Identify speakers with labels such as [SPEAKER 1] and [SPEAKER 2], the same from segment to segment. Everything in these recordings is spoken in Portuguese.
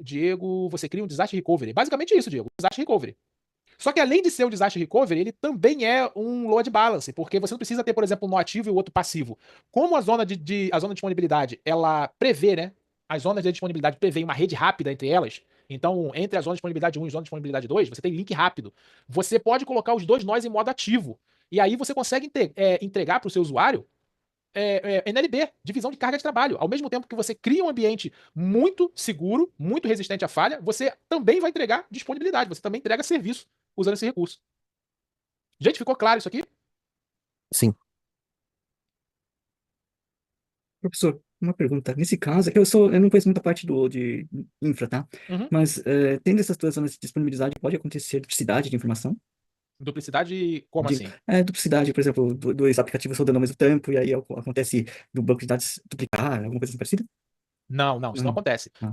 [SPEAKER 1] Diego, você cria um disaster recovery. Basicamente isso, Diego, disaster recovery. Só que além de ser um disaster recovery, ele também é um load balance, porque você não precisa ter, por exemplo, um no ativo e o outro passivo. Como a zona de disponibilidade, ela prevê, né? As zonas de disponibilidade prevêem uma rede rápida entre elas. Então, entre a zona de disponibilidade 1 e a zona de disponibilidade 2, você tem link rápido. Você pode colocar os dois nós em modo ativo. E aí você consegue entregar para o seu usuário NLB, divisão de carga de trabalho. Ao mesmo tempo que você cria um ambiente muito seguro, muito resistente à falha, você também vai entregar disponibilidade, você também entrega serviço usando esse recurso. Gente, ficou claro isso aqui?
[SPEAKER 2] Sim.
[SPEAKER 3] Professor, uma pergunta. Nesse caso, é que eu não conheço muita parte de infra, tá?
[SPEAKER 1] Uhum.
[SPEAKER 3] Mas, tendo essas duas zonas de disponibilidade, pode acontecer duplicidade de informação?
[SPEAKER 1] Duplicidade, como
[SPEAKER 3] De,
[SPEAKER 1] assim?
[SPEAKER 3] duplicidade, por exemplo, dois aplicativos rodando ao mesmo tempo, e aí acontece do banco de dados duplicar, alguma coisa assim parecida?
[SPEAKER 1] Não, não, isso não
[SPEAKER 3] Não.
[SPEAKER 1] acontece.
[SPEAKER 3] Ah.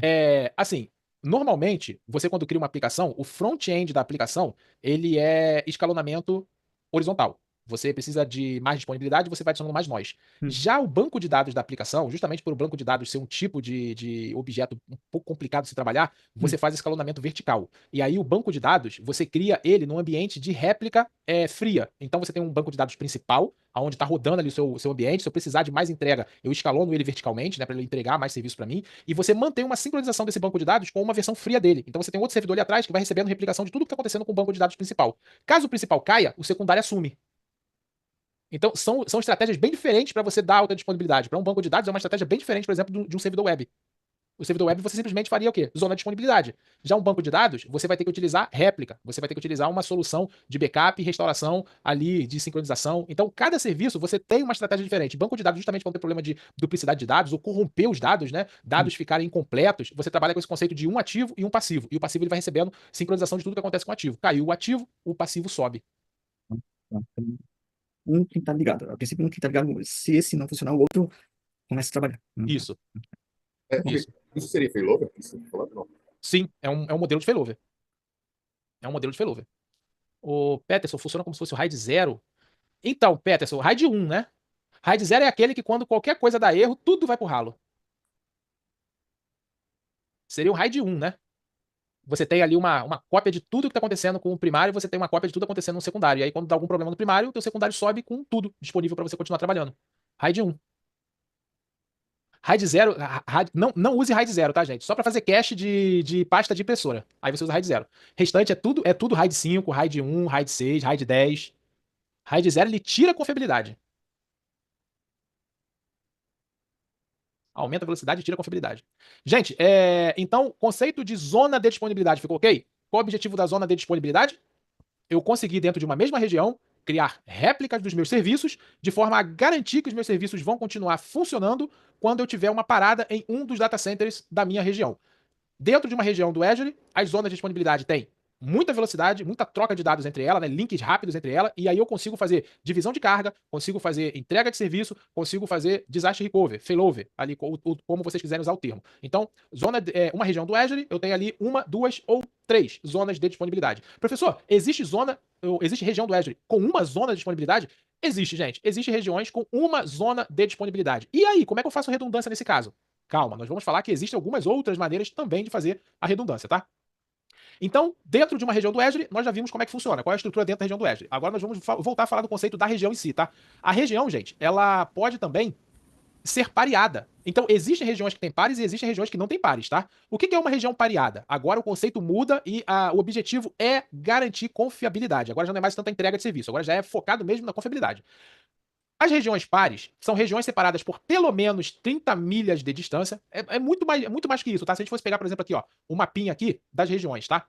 [SPEAKER 1] Assim, normalmente, você quando cria uma aplicação, o front-end da aplicação, ele é escalonamento horizontal. Você precisa de mais disponibilidade, você vai adicionando mais nós.
[SPEAKER 3] Hum,
[SPEAKER 1] Já o banco de dados da aplicação, justamente por o banco de dados ser um tipo de objeto um pouco complicado de se trabalhar, você
[SPEAKER 3] hum,
[SPEAKER 1] faz escalonamento vertical. E aí o banco de dados, você cria ele num ambiente de réplica fria. Então você tem um banco de dados principal, onde está rodando ali o seu ambiente. Se eu precisar de mais entrega, eu escalono ele verticalmente, né, para ele entregar mais serviço para mim. E você mantém uma sincronização desse banco de dados com uma versão fria dele. Então você tem outro servidor ali atrás que vai recebendo replicação de tudo que está acontecendo com o banco de dados principal. Caso o principal caia, o secundário assume. Então, são estratégias bem diferentes para você dar alta disponibilidade. Para um banco de dados, é uma estratégia bem diferente, por exemplo, de um servidor web. O servidor web você simplesmente faria o quê? Zona de disponibilidade. Já um banco de dados, você vai ter que utilizar réplica, você vai ter que utilizar uma solução de backup e restauração ali, de sincronização. Então, cada serviço você tem uma estratégia diferente. Banco de dados, justamente quando tem problema de duplicidade de dados, ou corromper os dados, né?
[SPEAKER 3] hum.
[SPEAKER 1] Dados ficarem incompletos, você trabalha com esse conceito de um ativo e um passivo. E o passivo ele vai recebendo sincronização de tudo que acontece com o ativo. Caiu o ativo, o passivo sobe.
[SPEAKER 3] Tá. Um tem que estar ligado. A princípio, um tem que estar ligado. Se esse não funcionar, o outro começa a trabalhar.
[SPEAKER 1] Isso,
[SPEAKER 4] Ok.
[SPEAKER 1] isso.
[SPEAKER 4] Isso seria failover? Isso que falando, não.
[SPEAKER 1] Sim, é um modelo de failover. É um modelo de failover. O Peterson funciona como se fosse o RAID 0. Então, Peterson, o RAID 1, né? RAID 0 é aquele que quando qualquer coisa dá erro, tudo vai pro ralo. Seria o RAID 1, né? Você tem ali uma cópia de tudo que está acontecendo com o primário, você tem uma cópia de tudo acontecendo no secundário. E aí, quando dá algum problema no primário, o teu secundário sobe com tudo disponível para você continuar trabalhando. RAID 1. RAID 0, não use RAID 0, tá, gente? Só para fazer cache de pasta de impressora. Aí você usa RAID 0. Restante é tudo RAID 5, RAID 1, RAID 6, RAID 10. RAID 0 ele tira a confiabilidade. Aumenta a velocidade e tira a confiabilidade. Gente, então, conceito de zona de disponibilidade ficou ok? Qual o objetivo da zona de disponibilidade? Eu consegui, dentro de uma mesma região, criar réplicas dos meus serviços, de forma a garantir que os meus serviços vão continuar funcionando quando eu tiver uma parada em um dos data centers da minha região. Dentro de uma região do Azure, as zonas de disponibilidade têm muita velocidade, muita troca de dados entre ela, né, links rápidos entre ela, e aí eu consigo fazer divisão de carga, consigo fazer entrega de serviço, consigo fazer disaster recovery, failover, ali como vocês quiserem usar o termo. Então, uma região do Azure, eu tenho ali uma, duas ou três zonas de disponibilidade. Professor, existe região do Azure com uma zona de disponibilidade? Existe, gente. Existem regiões com uma zona de disponibilidade. E aí, como é que eu faço redundância nesse caso? Calma, nós vamos falar que existem algumas outras maneiras também de fazer a redundância, tá? Então, dentro de uma região do Azure, nós já vimos como é que funciona, qual é a estrutura dentro da região do Azure. Agora nós vamos voltar a falar do conceito da região em si, tá? A região, gente, ela pode também ser pareada. Então, existem regiões que têm pares e existem regiões que não têm pares, tá? O que é uma região pareada? Agora o conceito muda e o objetivo é garantir confiabilidade. Agora já não é mais tanta entrega de serviço, agora já é focado mesmo na confiabilidade. As regiões pares são regiões separadas por pelo menos 30 milhas de distância. É muito mais que isso, tá? Se a gente fosse pegar, por exemplo, aqui, ó, um mapinha aqui das regiões, tá?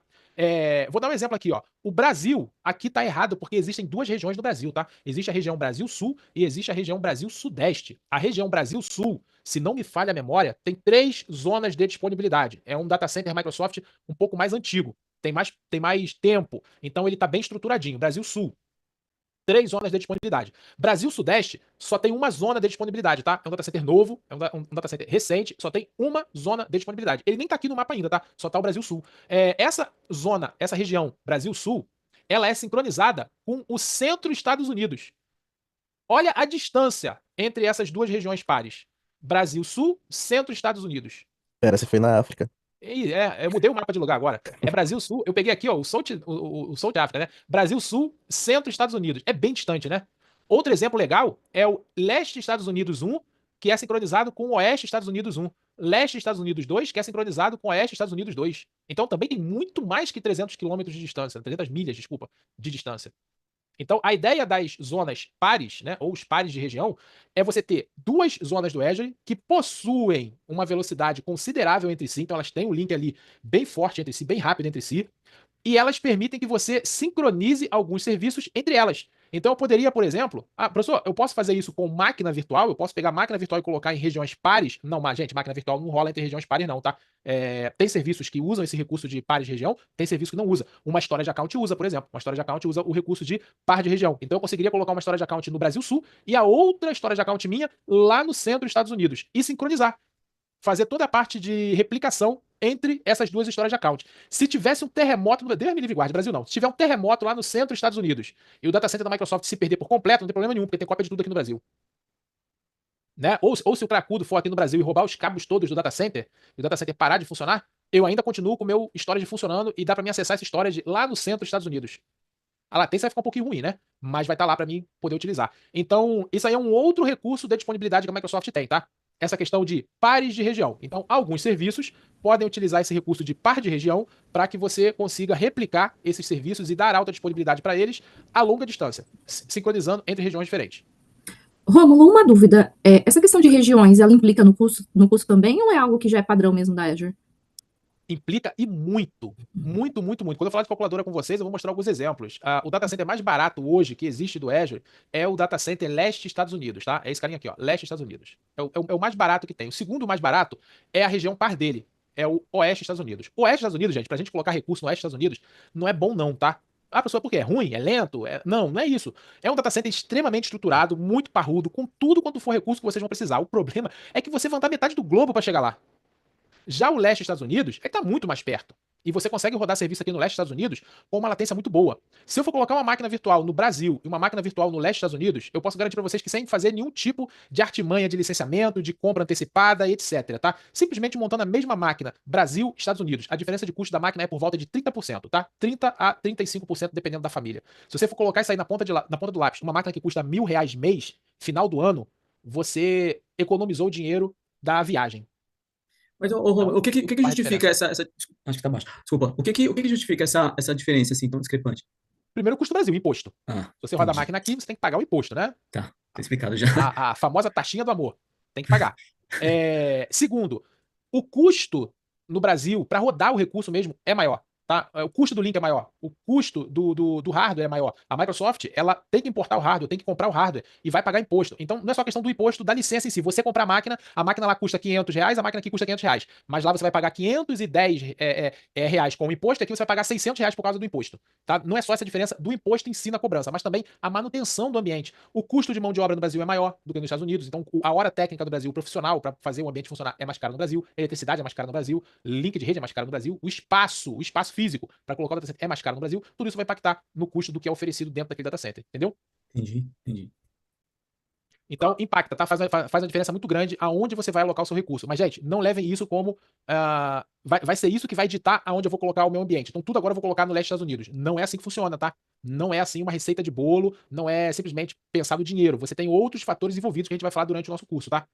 [SPEAKER 1] Vou dar um exemplo aqui, ó. O Brasil, aqui tá errado, porque existem duas regiões no Brasil, tá? Existe a região Brasil-Sul e existe a região Brasil-Sudeste. A região Brasil-Sul, se não me falha a memória, tem 3 zonas de disponibilidade. É um data center Microsoft um pouco mais antigo. Tem mais tempo. Então ele tá bem estruturadinho. Brasil-Sul, 3 zonas de disponibilidade. Brasil Sudeste só tem uma zona de disponibilidade, tá? É um data center novo, é um data center recente, só tem uma zona de disponibilidade. Ele nem tá aqui no mapa ainda, tá? Só tá o Brasil Sul. Essa zona, essa região Brasil Sul, ela é sincronizada com o centro Estados Unidos. Olha a distância entre essas duas regiões pares. Brasil Sul, centro Estados Unidos.
[SPEAKER 2] Pera, você foi na África.
[SPEAKER 1] Eu mudei o mapa de lugar agora. É Brasil Sul. Eu peguei aqui, ó, o South África, né? Brasil Sul, centro Estados Unidos. É bem distante, né? Outro exemplo legal é o leste Estados Unidos 1, que é sincronizado com o oeste Estados Unidos 1. Leste Estados Unidos 2, que é sincronizado com o oeste Estados Unidos 2. Então também tem muito mais que 300 quilômetros de distância, 300 milhas, desculpa, de distância. Então, a ideia das zonas pares, né, ou os pares de região, é você ter duas zonas do Azure que possuem uma velocidade considerável entre si, então elas têm um link ali bem forte entre si, bem rápido entre si, e elas permitem que você sincronize alguns serviços entre elas. Então eu poderia, por exemplo, professor, eu posso fazer isso com máquina virtual? Eu posso pegar máquina virtual e colocar em regiões pares? Não, mas, gente, máquina virtual não rola entre regiões pares, não, tá? Tem serviços que usam esse recurso de pares de região, tem serviço que não usa. Uma história de account usa, por exemplo. Uma história de account usa o recurso de par de região. Então eu conseguiria colocar uma história de account no Brasil Sul e a outra história de account minha lá no centro dos Estados Unidos. E sincronizar. Fazer toda a parte de replicação entre essas duas histórias de account. Se tivesse um terremoto, Deus me livre guarde, Brasil não. Se tiver um terremoto lá no centro dos Estados Unidos e o data center da Microsoft se perder por completo, não tem problema nenhum, porque tem cópia de tudo aqui no Brasil. Né? Ou se o cracudo for aqui no Brasil e roubar os cabos todos do data center, e o data center parar de funcionar, eu ainda continuo com o meu storage funcionando e dá para mim acessar esse storage lá no centro dos Estados Unidos. A latência vai ficar um pouquinho ruim, né? Mas vai estar lá para mim poder utilizar. Então, isso aí é um outro recurso de disponibilidade que a Microsoft tem, tá? Essa questão de pares de região. Então, alguns serviços podem utilizar esse recurso de par de região para que você consiga replicar esses serviços e dar alta disponibilidade para eles a longa distância, sincronizando entre regiões diferentes.
[SPEAKER 2] Rômulo, uma dúvida. Essa questão de regiões, ela implica no custo também ou é algo que já é padrão mesmo da Azure?
[SPEAKER 1] Implica e muito. Muito, muito, muito. Quando eu falar de calculadora com vocês, eu vou mostrar alguns exemplos. O data center mais barato hoje que existe do Azure é o data center leste Estados Unidos, tá? É esse carinha aqui, ó, leste Estados Unidos. É o mais barato que tem. O segundo mais barato é a região par dele, é o oeste Estados Unidos. O oeste Estados Unidos, gente, pra gente colocar recurso no oeste Estados Unidos, não é bom não, tá? Professor, por quê? É ruim? É lento? Não, não é isso. É um data center extremamente estruturado, muito parrudo, com tudo quanto for recurso que vocês vão precisar. O problema é que você vai andar metade do globo para chegar lá. Já o leste dos Estados Unidos está muito mais perto. E você consegue rodar serviço aqui no leste dos Estados Unidos com uma latência muito boa. Se eu for colocar uma máquina virtual no Brasil e uma máquina virtual no leste dos Estados Unidos, eu posso garantir para vocês que sem fazer nenhum tipo de artimanha de licenciamento, de compra antecipada, etc, tá? Simplesmente montando a mesma máquina, Brasil, Estados Unidos. A diferença de custo da máquina é por volta de 30%, tá? 30 a 35%, dependendo da família. Se você for colocar isso aí na ponta do lápis, uma máquina que custa R$1.000 mês, final do ano, você economizou o dinheiro da viagem.
[SPEAKER 5] Mas, Rômulo, o que
[SPEAKER 1] faz
[SPEAKER 5] justifica essa... Acho que tá baixo. Desculpa. O que justifica essa diferença, assim, tão discrepante?
[SPEAKER 1] Primeiro, custo do Brasil, imposto.
[SPEAKER 5] Ah,
[SPEAKER 1] Se você roda a
[SPEAKER 5] entendi.
[SPEAKER 1] máquina aqui, você tem que pagar o imposto, né?
[SPEAKER 5] Tá explicado já.
[SPEAKER 1] A famosa taxinha do amor. Tem que pagar. Segundo, o custo no Brasil, para rodar o recurso mesmo, é maior. Tá? O custo do link é maior. O custo do hardware é maior. A Microsoft, ela tem que importar o hardware, tem que comprar o hardware e vai pagar imposto. Então, não é só questão do imposto da licença em si. Você comprar a máquina lá custa R$500, a máquina aqui custa R$500. Mas lá você vai pagar R$510 reais com o imposto, e aqui você vai pagar R$600 por causa do imposto. Tá? Não é só essa diferença do imposto em si na cobrança, mas também a manutenção do ambiente. O custo de mão de obra no Brasil é maior do que nos Estados Unidos. Então, a hora técnica do Brasil, profissional, para fazer o ambiente funcionar, é mais caro no Brasil. A eletricidade é mais cara no Brasil. Link de rede é mais caro no Brasil. O espaço físico para colocar o data center é mais caro no Brasil. Tudo isso vai impactar no custo do que é oferecido dentro daquele data center, entendeu?
[SPEAKER 5] Entendi.
[SPEAKER 1] Então, impacta, tá? Faz uma diferença muito grande aonde você vai alocar o seu recurso. Mas, gente, não levem isso como... vai ser isso que vai ditar aonde eu vou colocar o meu ambiente. Então, tudo agora eu vou colocar no leste dos Estados Unidos. Não é assim que funciona, tá? Não é assim uma receita de bolo, não é simplesmente pensar no dinheiro. Você tem outros fatores envolvidos que a gente vai falar durante o nosso curso, tá?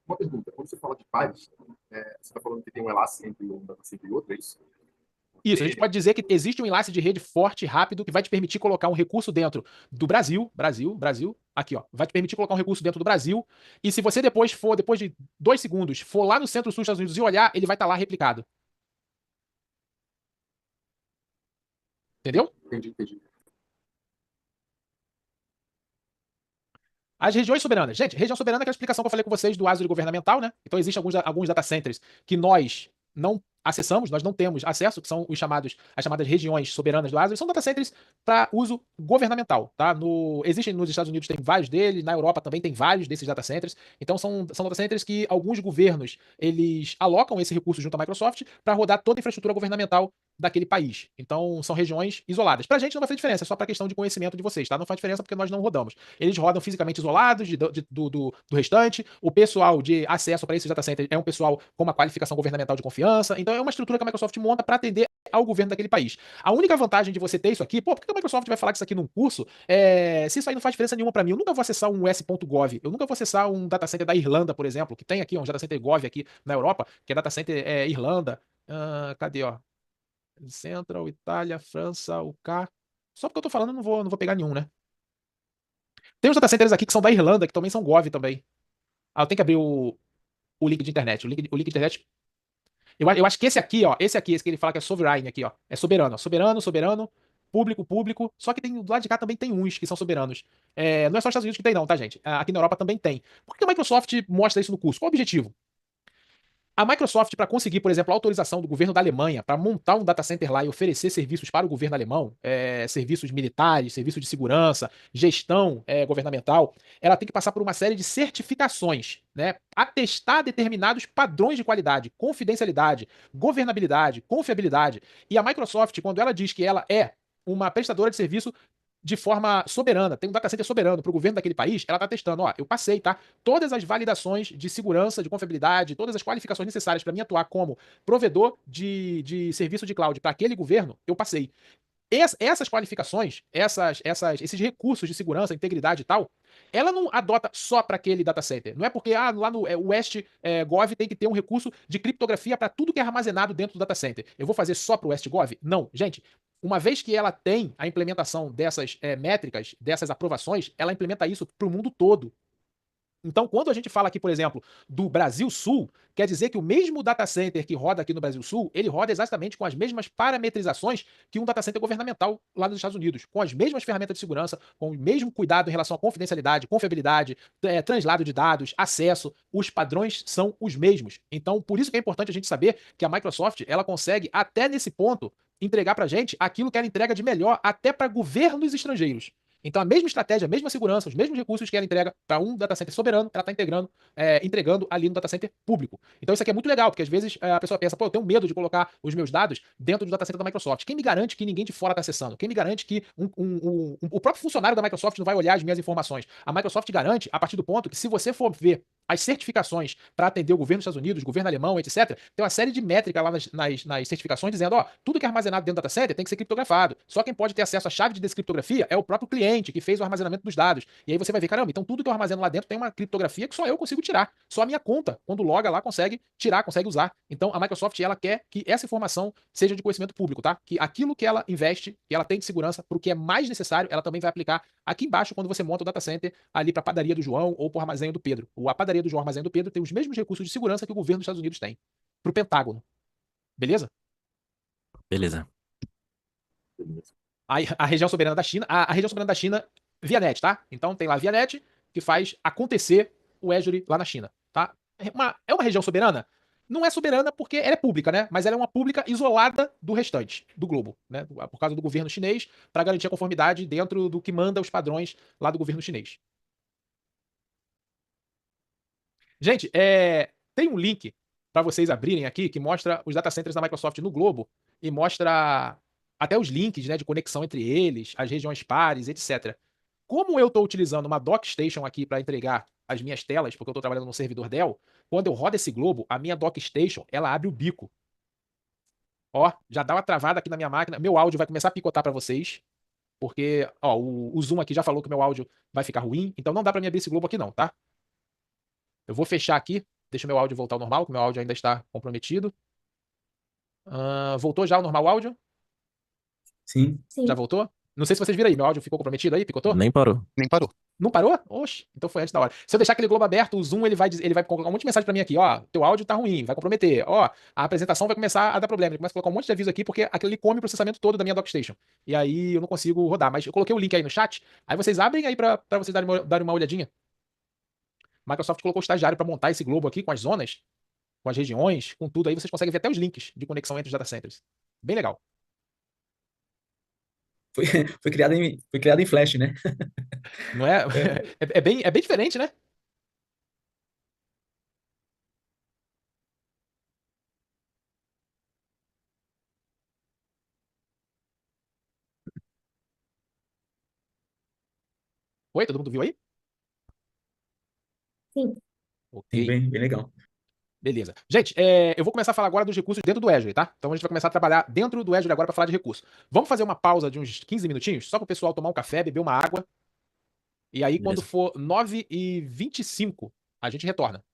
[SPEAKER 4] Uma pergunta, quando você fala de pares, você está falando que tem um enlace entre um data center e outro, é isso?
[SPEAKER 1] Isso, a gente pode dizer que existe um enlace de rede forte e rápido que vai te permitir colocar um recurso dentro do Brasil, aqui, ó, vai te permitir colocar um recurso dentro do Brasil, e se você depois de 2 segundos, for lá no centro-sul dos Estados Unidos e olhar, ele vai estar lá replicado. Entendeu?
[SPEAKER 4] Entendi.
[SPEAKER 1] As regiões soberanas. Gente, região soberana é aquela explicação que eu falei com vocês do Azure governamental, né? Então existem alguns data centers que nós não acessamos, nós não temos acesso, que são as chamadas regiões soberanas do Azure, são data centers para uso governamental, tá? Existem nos Estados Unidos, tem vários deles, na Europa também tem vários desses data centers. Então são data centers que alguns governos, eles alocam esse recurso junto à Microsoft para rodar toda a infraestrutura governamental daquele país. Então, são regiões isoladas. Pra gente não vai fazer diferença, é só pra questão de conhecimento de vocês, tá? Não faz diferença porque nós não rodamos. Eles rodam fisicamente isolados do restante. O pessoal de acesso para esses data centers é um pessoal com uma qualificação governamental de confiança. Então, é uma estrutura que a Microsoft monta para atender ao governo daquele país. A única vantagem de você ter isso aqui, por que a Microsoft vai falar disso aqui num curso? Se isso aí não faz diferença nenhuma para mim, eu nunca vou acessar um US.gov, eu nunca vou acessar um data center da Irlanda, por exemplo, que tem aqui um data center Gov aqui na Europa, que é data center Irlanda. Cadê, ó? Central, Itália, França, UK. Só porque eu tô falando, não vou pegar nenhum, né? Tem uns data centers aqui que são da Irlanda, que também são Gov também. Eu tenho que abrir o link de internet. O link de internet. Eu acho que esse aqui, ó, esse que ele fala que é sovereign aqui, ó, é soberano, ó, soberano, público, só que do lado de cá também tem uns que são soberanos. Não é só os Estados Unidos que tem não, tá, gente? Aqui na Europa também tem. Por que a Microsoft mostra isso no curso? Qual o objetivo? A Microsoft, para conseguir, por exemplo, a autorização do governo da Alemanha para montar um data center lá e oferecer serviços para o governo alemão, serviços militares, serviços de segurança, gestão governamental, ela tem que passar por uma série de certificações, né? Atestar determinados padrões de qualidade, confidencialidade, governabilidade, confiabilidade. E a Microsoft, quando ela diz que ela é uma prestadora de serviço de forma soberana, tem um data center soberano para o governo daquele país, ela está testando, ó, eu passei, tá? Todas as validações de segurança, de confiabilidade, todas as qualificações necessárias para mim atuar como provedor de serviço de cloud para aquele governo, eu passei. Essas qualificações, esses recursos de segurança, integridade e tal, ela não adota só para aquele data center. Não é porque lá no West Gov tem que ter um recurso de criptografia para tudo que é armazenado dentro do data center. Eu vou fazer só para o West Gov? Não. Gente, uma vez que ela tem a implementação dessas métricas, dessas aprovações, ela implementa isso para o mundo todo. Então, quando a gente fala aqui, por exemplo, do Brasil Sul, quer dizer que o mesmo data center que roda aqui no Brasil Sul, ele roda exatamente com as mesmas parametrizações que um data center governamental lá nos Estados Unidos, com as mesmas ferramentas de segurança, com o mesmo cuidado em relação à confidencialidade, confiabilidade, translado de dados, acesso, os padrões são os mesmos. Então, por isso que é importante a gente saber que a Microsoft, ela consegue, até nesse ponto, entregar pra gente aquilo que ela entrega de melhor até para governos estrangeiros. Então, a mesma estratégia, a mesma segurança, os mesmos recursos que ela entrega para um data center soberano, ela está entregando ali no data center público. Então, isso aqui é muito legal, porque às vezes a pessoa pensa, pô, eu tenho medo de colocar os meus dados dentro do data center da Microsoft. Quem me garante que ninguém de fora está acessando? Quem me garante que o próprio funcionário da Microsoft não vai olhar as minhas informações? A Microsoft garante, a partir do ponto que, se você for ver as certificações para atender o governo dos Estados Unidos, governo alemão, etc., tem uma série de métricas lá nas certificações dizendo, ó, tudo que é armazenado dentro do data center tem que ser criptografado. Só quem pode ter acesso à chave de descriptografia é o próprio cliente que fez o armazenamento dos dados. E aí você vai ver, caramba, então tudo que eu armazeno lá dentro tem uma criptografia que só eu consigo tirar. Só a minha conta, quando loga lá, consegue tirar, consegue usar. Então a Microsoft, ela quer que essa informação seja de conhecimento público, tá? Que aquilo que ela investe, que ela tem de segurança, para o que é mais necessário, ela também vai aplicar aqui embaixo quando você monta o data center ali para a padaria do João ou para o armazém do Pedro. A padaria do João, armazém do Pedro tem os mesmos recursos de segurança que o governo dos Estados Unidos tem. Pro Pentágono. Beleza?
[SPEAKER 6] Beleza.
[SPEAKER 1] A região soberana da China, a região soberana da China, ViaNet, tá? Então tem lá a ViaNet, que faz acontecer o Azure lá na China, tá? É uma região soberana? Não é soberana porque ela é pública, né? Mas ela é uma pública isolada do restante do globo, né? Por causa do governo chinês, para garantir a conformidade dentro do que manda os padrões lá do governo chinês. Gente, tem um link para vocês abrirem aqui que mostra os data centers da Microsoft no globo e mostra até os links, né, de conexão entre eles, as regiões pares, etc. Como eu estou utilizando uma DockStation aqui para entregar as minhas telas, porque eu estou trabalhando no servidor Dell, quando eu rodo esse globo, a minha DockStation, ela abre o bico. Ó, já dá uma travada aqui na minha máquina. Meu áudio vai começar a picotar para vocês, porque ó, o Zoom aqui já falou que meu áudio vai ficar ruim, então não dá para mim abrir esse globo aqui não, tá? Eu vou fechar aqui, deixa o meu áudio voltar ao normal, que o meu áudio ainda está comprometido. Voltou já ao normal áudio?
[SPEAKER 5] Sim.
[SPEAKER 1] Já voltou? Não sei se vocês viram aí, meu áudio ficou comprometido aí, picotou?
[SPEAKER 6] Nem parou.
[SPEAKER 4] Nem parou.
[SPEAKER 1] Não parou? Oxe, então foi antes da hora. Se eu deixar aquele globo aberto, o Zoom ele vai colocar um monte de mensagem pra mim aqui, ó, teu áudio tá ruim, vai comprometer, ó, a apresentação vai começar a dar problema, ele começa a colocar um monte de aviso aqui, porque aquele come o processamento todo da minha DockStation. E aí eu não consigo rodar, mas eu coloquei o link aí no chat, aí vocês abrem aí pra vocês darem uma olhadinha. Microsoft colocou o estagiário pra montar esse globo aqui com as zonas, com as regiões, com tudo, aí vocês conseguem ver até os links de conexão entre os data centers. Bem legal.
[SPEAKER 5] Foi criado em Flash, né?
[SPEAKER 1] Não é? É bem diferente, né? Oi, todo mundo viu aí?
[SPEAKER 2] Sim.
[SPEAKER 1] Ok.
[SPEAKER 5] Bem legal.
[SPEAKER 1] Beleza. Gente, eu vou começar a falar agora dos recursos dentro do Azure, tá? Então a gente vai começar a trabalhar dentro do Azure agora para falar de recursos. Vamos fazer uma pausa de uns 15 minutinhos, só para o pessoal tomar um café, beber uma água. E aí, quando
[SPEAKER 6] Beleza.
[SPEAKER 1] for 9h25, a gente retorna.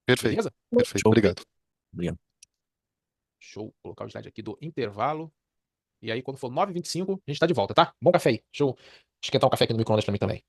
[SPEAKER 7] Perfeito,
[SPEAKER 1] Beleza?
[SPEAKER 7] perfeito.
[SPEAKER 6] Show.
[SPEAKER 7] Obrigado.
[SPEAKER 6] Obrigado.
[SPEAKER 1] Show. Vou colocar o slide aqui do intervalo. E aí, quando for 9h25, a gente tá de volta, tá? Bom café aí. Deixa eu esquentar um café aqui no micro-ondas pra mim também.